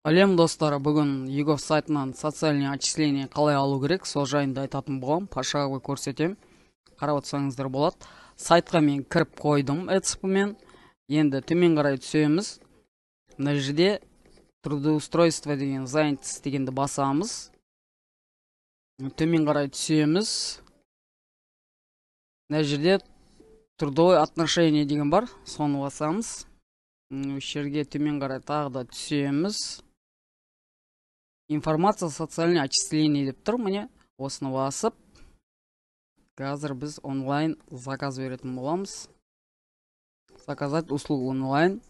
Әлем достары, бүгін егов сайтынан социальный отчисление қалай алу керек, сол жайында айтатын болам. Пошаговый көрсетем. Қарап отырсаңыздар болады. Сайтқа мен кіріп қойдым эцп-мен. Енді төмен қарай түсеміз. Мына жерде трудоустройство деген, занятость дегенді басамыз. Төмен қарай түсеміз. Мына жерде трудовое отношение деген бар, соны басамыз. Осы жерге төмен қарай тағы да түсеміз. Информация социальный отчисление деп тұр. Міне осыны басып, қазір біз онлайн заказ беретін боламыз. Заказать услугу онлайн.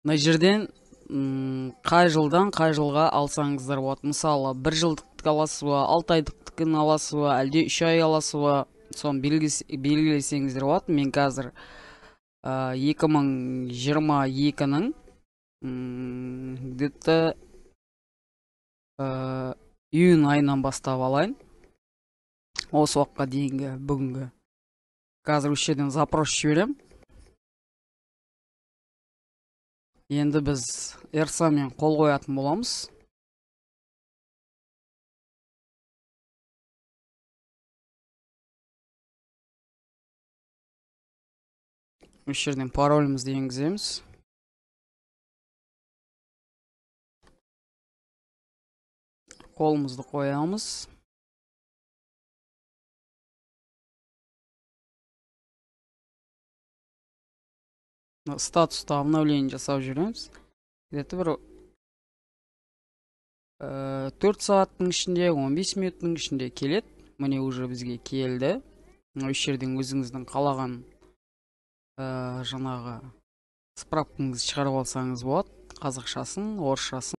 Мына жерден қай жылдан қай жылға алсаңыздар болады. Мысалы, 1 жылдықты аласыз ба, 6 айдықтыкін аласыз ба, әлде 3 ай аласыз ба, соны белгілесеңіздер болады. Мен қазір 2022-нің где-то июнь айынан бастап алайын. Осы уақытқа дейінгі бүгінгі. Қазір осы жерден запрос жіберем. Енді біз эрса-мен қол қоятын боламыз. Осы жерден паролімізді енгіземіз. Қолымызды қоямыз. Статуста обновление жасап жүреміз. Где-то бір 4 сағаттың ішінде, 15 минуттың ішінде келеді. Міне уже бізге келді. Осы жерден өзіңіздің қалаған жаңағы справкаңызды шығарып алсаңыз болады. Қазақшасын, орысшасын.